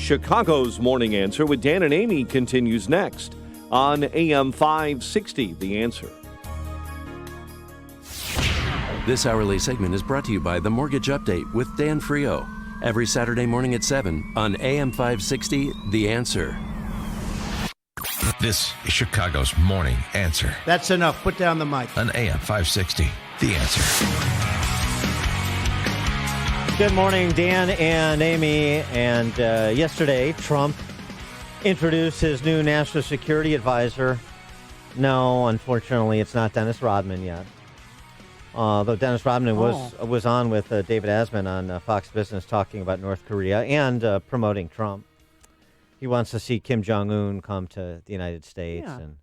Chicago's Morning Answer with Dan and Amy continues next on AM 560, The Answer. This hourly segment is brought to you by The Mortgage Update with Dan Frio. Every Saturday morning at 7 on AM 560, The Answer. This is Chicago's Morning Answer. That's enough. Put down the mic. On AM 560, The Answer. Good morning, Dan and Amy. And yesterday, Trump introduced his new national security advisor. No, unfortunately, it's not Dennis Rodman yet. Though Dennis Rodman was on with David Asman on Fox Business talking about North Korea and promoting Trump. He wants to see Kim Jong-un come to the United States and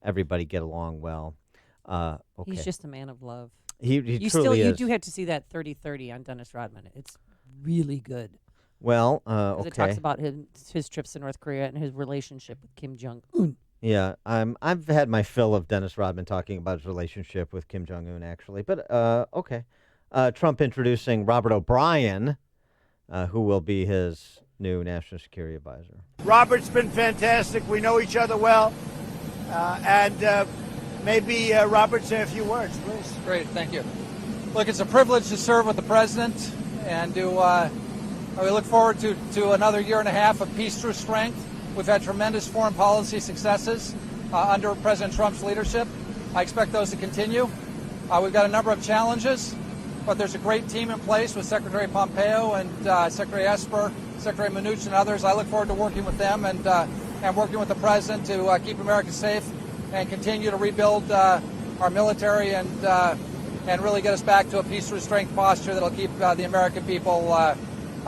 everybody get along well. Okay. He's just a man of love. He you truly is. You do have to see that 30-30 on Dennis Rodman. It's really good. Well, okay. It talks about his trips to North Korea and his relationship with Kim Jong-un. Yeah, I've had my fill of Dennis Rodman talking about his relationship with Kim Jong-un, actually. But, okay. Trump introducing Robert OBrien, who will be his new national security advisor. Robert's been fantastic. We know each other well. Maybe Robert say a few words, please. Great, thank you. Look, it's a privilege to serve with the president, and we look forward to another year and a half of peace through strength. We've had tremendous foreign policy successes under President Trump's leadership. I expect those to continue. We've got a number of challenges, but there's a great team in place with Secretary Pompeo and Secretary Esper, Secretary Mnuchin, and others. I look forward to working with them and working with the president to keep America safe and continue to rebuild our military and really get us back to a peace through strength posture that'll keep the American people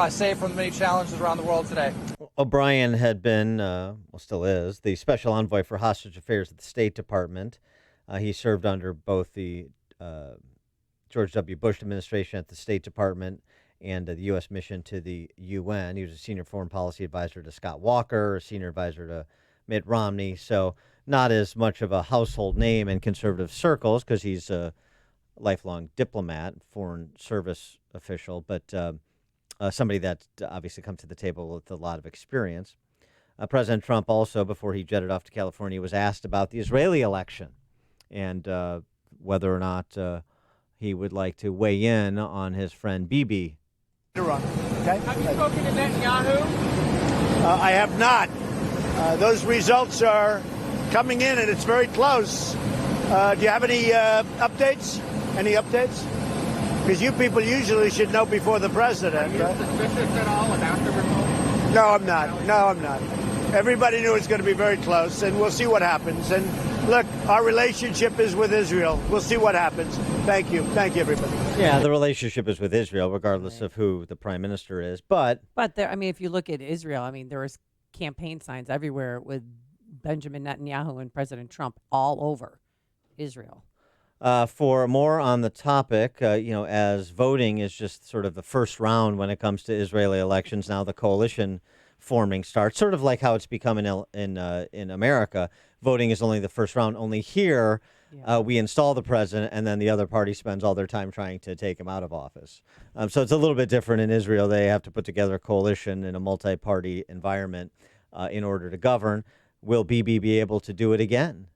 safe from the many challenges around the world today. OBrien had been, still is, the special envoy for hostage affairs at the State Department. He served under both the George W. Bush administration at the State Department and the U.S. mission to the UN. He was a senior foreign policy advisor to Scott Walker, a senior advisor to Mitt Romney. So not as much of a household name in conservative circles because he's a lifelong diplomat, foreign service official, but somebody that obviously comes to the table with a lot of experience. President Trump also, before he jetted off to California, was asked about the Israeli election and whether or not he would like to weigh in on his friend Bibi. Okay. Have you spoken to Netanyahu? I have not. Those results are coming in, and it's very close. Do you have any updates? Any updates? Because you people usually should know before the president. Are you suspicious at all about the results? No, I'm not. No, I'm not. Everybody knew it's going to be very close, and we'll see what happens. And look, our relationship is with Israel. We'll see what happens. Thank you. Thank you, everybody. Yeah, the relationship is with Israel, regardless of who the prime minister is. But there, if you look at Israel, there was campaign signs everywhere with Benjamin Netanyahu and President Trump all over Israel. For more on the topic, as voting is just sort of the first round when it comes to Israeli elections, now the coalition forming starts, sort of like how it's become in America. Voting is only the first round. Only here, we install the president, and then the other party spends all their time trying to take him out of office. So it's a little bit different in Israel. They have to put together a coalition in a multi-party environment in order to govern. Will Bibi be able to do it again?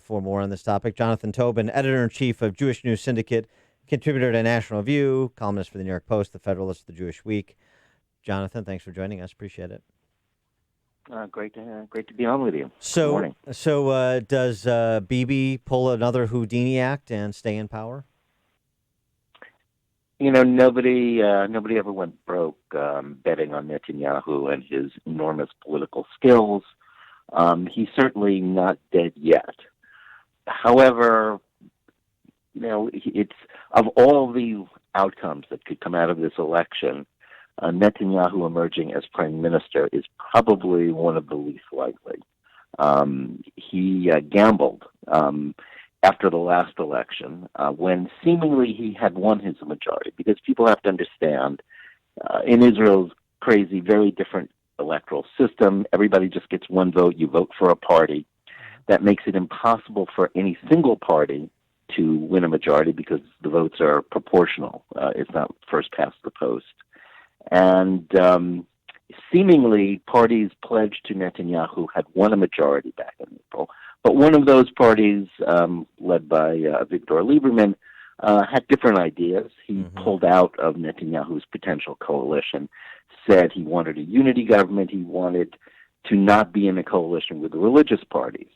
For more on this topic, Jonathan Tobin, editor-in-chief of Jewish News Syndicate, contributor to National Review, columnist for the New York Post, the Federalist, the Jewish Week. Jonathan, thanks for joining us. Appreciate it. Great to be on with you. So, Good morning. Does Bibi pull another Houdini act and stay in power? Nobody ever went broke betting on Netanyahu and his enormous political skills. He's certainly not dead yet. However, it's of all the outcomes that could come out of this election, Netanyahu emerging as prime minister is probably one of the least likely. He gambled after the last election when seemingly he had won his majority, because people have to understand, in Israel's crazy, very different electoral system, everybody just gets one vote. You vote for a party. That makes it impossible for any single party to win a majority because the votes are proportional. It's not first past the post. And seemingly parties pledged to Netanyahu had won a majority back in April. But one of those parties, led by Victor Lieberman, had different ideas. He pulled out of Netanyahu's potential coalition, said he wanted a unity government. He wanted to not be in a coalition with the religious parties.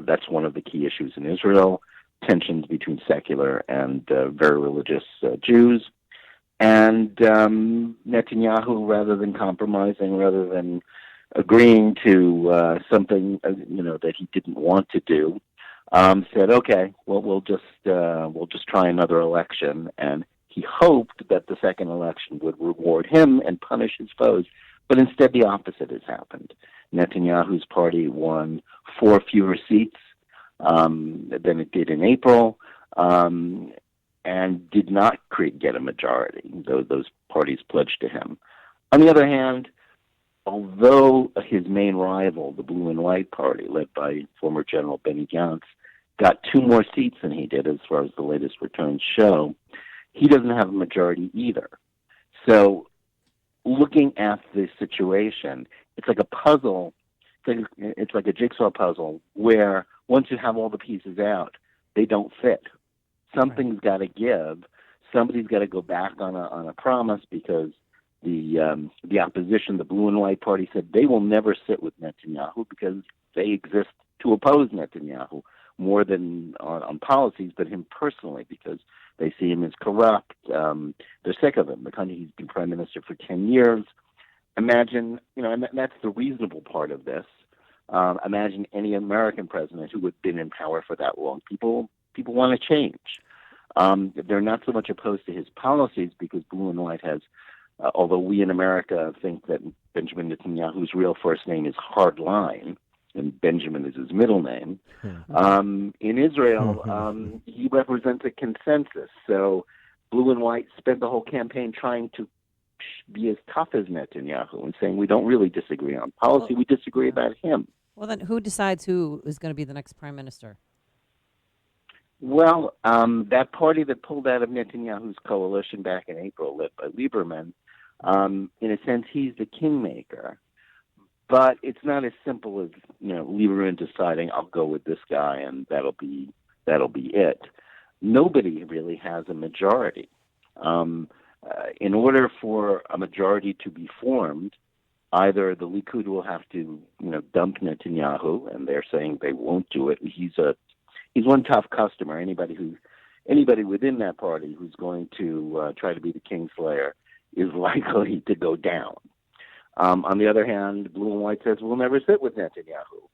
That's one of the key issues in Israel, tensions between secular and very religious Jews. And Netanyahu, rather than compromising, rather than agreeing to something that he didn't want to do, said, "Okay, well, we'll just try another election." And he hoped that the second election would reward him and punish his foes, but instead the opposite has happened. Netanyahu's party won 4 fewer seats than it did in April. And did not get a majority. Those parties pledged to him. On the other hand, although his main rival, the Blue and White Party, led by former General Benny Gantz, got 2 more seats than he did as far as the latest returns show, he doesn't have a majority either. So looking at the situation, it's like a puzzle. It's like a jigsaw puzzle where once you have all the pieces out, they don't fit. Something's got to give. Somebody's got to go back on a promise, because the opposition, the Blue and White Party, said they will never sit with Netanyahu because they exist to oppose Netanyahu more than on policies, but him personally, because they see him as corrupt. They're sick of him. The country, he's been prime minister for 10 years. Imagine, and that's the reasonable part of this. Imagine any American president who had been in power for that long. People want to change. They're not so much opposed to his policies, because Blue and White has, although we in America think that Benjamin Netanyahu's real first name is Hardline, and Benjamin is his middle name, in Israel, he represents a consensus. So Blue and White spent the whole campaign trying to be as tough as Netanyahu and saying, we don't really disagree on policy, we disagree about him. Well, then who decides who is going to be the next prime minister? Well, that party that pulled out of Netanyahu's coalition back in April, led by Lieberman, in a sense, he's the kingmaker. But it's not as simple as Lieberman deciding, I'll go with this guy and that'll be it. Nobody really has a majority. In order for a majority to be formed, either the Likud will have to dump Netanyahu, and they're saying they won't do it. He's one tough customer. Anybody within that party who's going to try to be the kingslayer is likely to go down. On the other hand, Blue and White says we'll never sit with Netanyahu,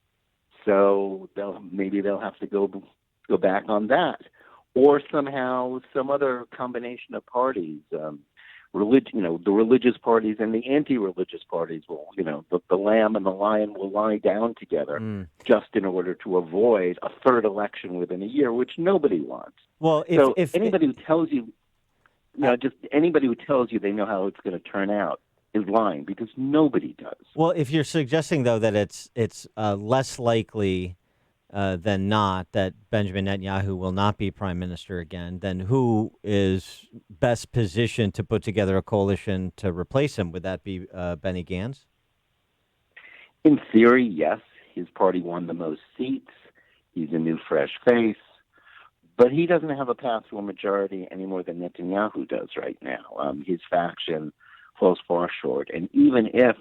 so they'll have to go back on that, or somehow some other combination of parties. The religious parties and the anti-religious parties will, the lamb and the lion will lie down together just in order to avoid a third election within a year, which nobody wants. Well, if anybody who tells you, just anybody who tells you they know how it's going to turn out is lying, because nobody does. Well, if you're suggesting, though, that it's less likely than not that Benjamin Netanyahu will not be prime minister again, then who is best positioned to put together a coalition to replace him? Would that be Benny Gantz? In theory, yes. His party won the most seats. He's a new, fresh face. But he doesn't have a path to a majority any more than Netanyahu does right now. His faction falls far short. And even if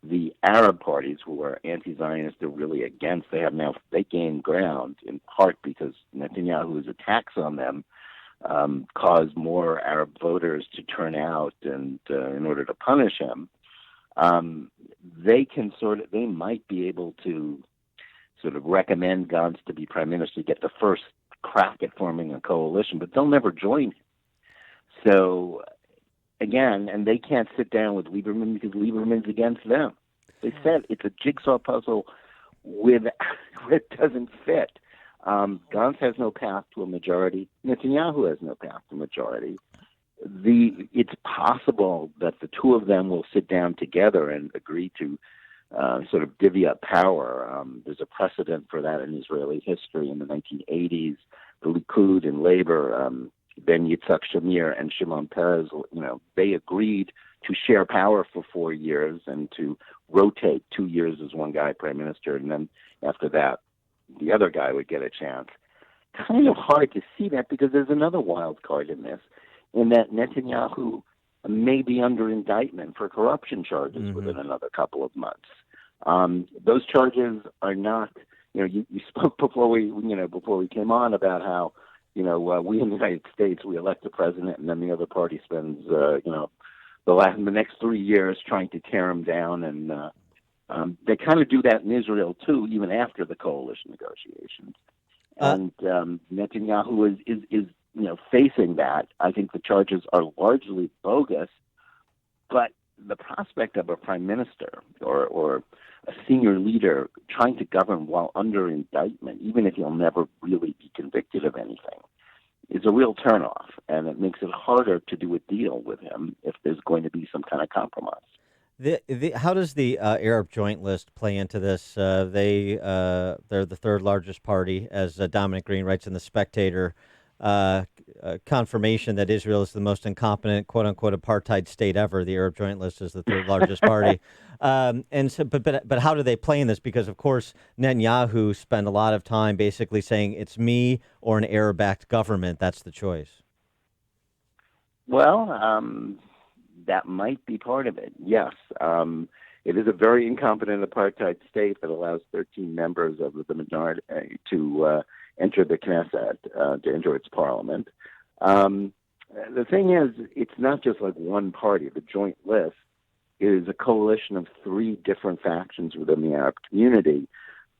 the Arab parties who are anti-Zionist are really against, they gain ground, in part because Netanyahu's attacks on them caused more Arab voters to turn out and in order to punish him. They might be able to sort of recommend Gantz to be prime minister, get the first crack at forming a coalition, but they'll never join him. So again, and they can't sit down with Lieberman because Lieberman's against them. They said it's a jigsaw puzzle where it doesn't fit. Gantz has no path to a majority. Netanyahu has no path to a majority. It's possible that the two of them will sit down together and agree to sort of divvy up power. There's a precedent for that in Israeli history in the 1980s. The Likud and Labor, Ben Yitzhak Shamir and Shimon Peres, they agreed to share power for 4 years and to rotate 2 years as one guy prime minister, and then after that, the other guy would get a chance. Kind of hard to see that because there's another wild card in this, in that Netanyahu may be under indictment for corruption charges within another couple of months. Those charges are not, you spoke before we came on about how, we in the United States, we elect a president and then the other party spends, the next 3 years trying to tear him down. And they kind of do that in Israel, too, even after the coalition negotiations. And Netanyahu is facing that. I think the charges are largely bogus, but the prospect of a prime minister or a senior leader trying to govern while under indictment, even if he'll never really be convicted of anything, is a real turnoff, and it makes it harder to do a deal with him if there's going to be some kind of compromise. How does the Arab Joint List play into this? They're the third largest party, as Dominic Green writes in The Spectator. Confirmation that Israel is the most incompetent, quote unquote, apartheid state ever. The Arab Joint List is the third largest party. And so, but how do they play in this? Because of course, Netanyahu spent a lot of time basically saying it's me or an Arab-backed government. That's the choice. Well, that might be part of it. Yes. It is a very incompetent apartheid state that allows 13 members of the minority to enter the Knesset, to enter its parliament. The thing is, it's not just like one party. The Joint List is a coalition of 3 different factions within the Arab community,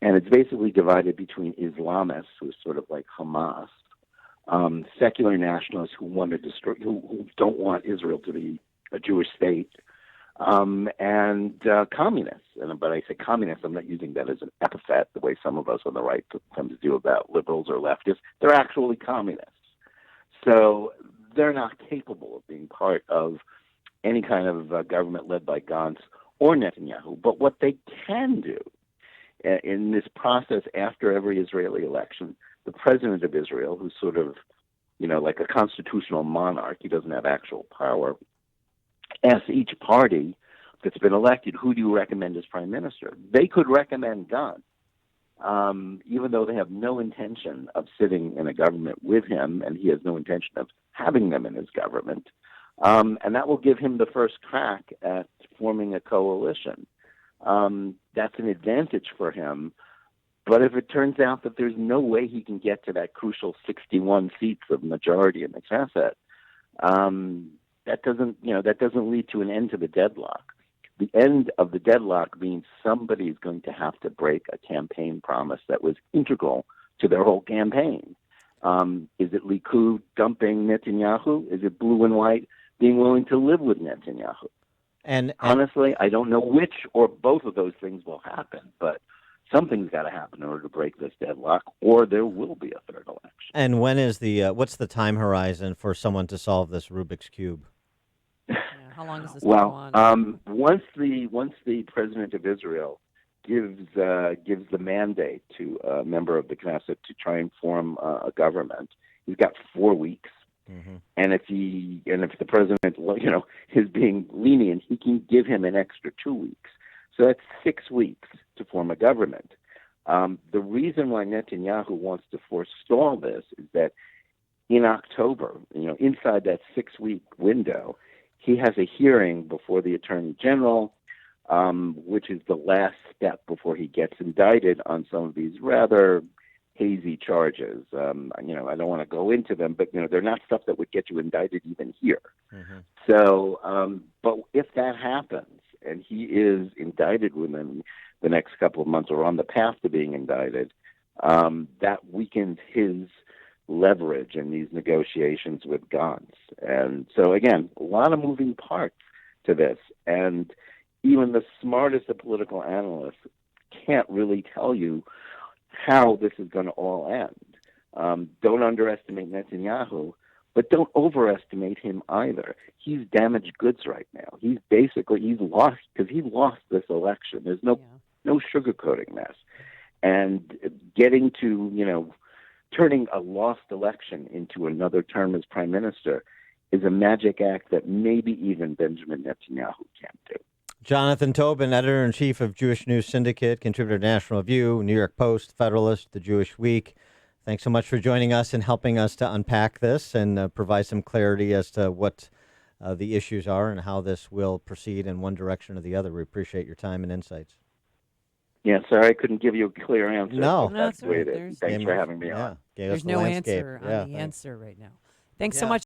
and it's basically divided between Islamists, who are sort of like Hamas, secular nationalists who want to destroy, who don't want Israel to be a Jewish state, and communists. But I say communists, I'm not using that as an epithet the way some of us on the right sometimes do about liberals or leftists. They're actually communists. So they're not capable of being part of any kind of government led by Gantz or Netanyahu. But what they can do in this process after every Israeli election, the president of Israel, who's sort of, like a constitutional monarch, he doesn't have actual power, asks each party that's been elected, who do you recommend as prime minister? They could recommend Gantz, even though they have no intention of sitting in a government with him, and he has no intention of having them in his government. And that will give him the first crack at forming a coalition. That's an advantage for him. But if it turns out that there's no way he can get to that crucial 61 seats of majority in the Knesset, that doesn't lead to an end to the deadlock. The end of the deadlock means somebody's going to have to break a campaign promise that was integral to their whole campaign. Is it Likud dumping Netanyahu? Is it blue and white being willing to live with Netanyahu? And honestly, I don't know which or both of those things will happen, but something's got to happen in order to break this deadlock, or there will be a third election. And when is what's the time horizon for someone to solve this Rubik's Cube? How long does this go on? Once the president of Israel gives the mandate to a member of the Knesset to try and form a government, he's got 4 weeks. Mm-hmm. And if the president, is being lenient, he can give him an extra 2 weeks. So that's 6 weeks to form a government. The reason why Netanyahu wants to forestall this is that in October, inside that 6-week window, he has a hearing before the Attorney General, which is the last step before he gets indicted on some of these rather hazy charges. I don't want to go into them, but they're not stuff that would get you indicted even here. Mm-hmm. So, but if that happens and he is indicted within the next couple of months or on the path to being indicted, that weakens his leverage in these negotiations with Gantz. And so, again, a lot of moving parts to this. And even the smartest of political analysts can't really tell you how this is going to all end. Don't underestimate Netanyahu, but don't overestimate him either. He's damaged goods right now. He's lost because he lost this election. There's no sugarcoating this. And getting to, turning a lost election into another term as prime minister is a magic act that maybe even Benjamin Netanyahu can't do. Jonathan Tobin, editor-in-chief of Jewish News Syndicate, contributor to National Review, New York Post, Federalist, The Jewish Week. Thanks so much for joining us and helping us to unpack this and provide some clarity as to what the issues are and how this will proceed in one direction or the other. We appreciate your time and insights. Yeah, sorry I couldn't give you a clear answer. No. But that's No, the way it's all it right. is. Thanks for having me on. Gave us There's the no landscape. answer Yeah, on the thanks. answer right now. Thanks Yeah. so much.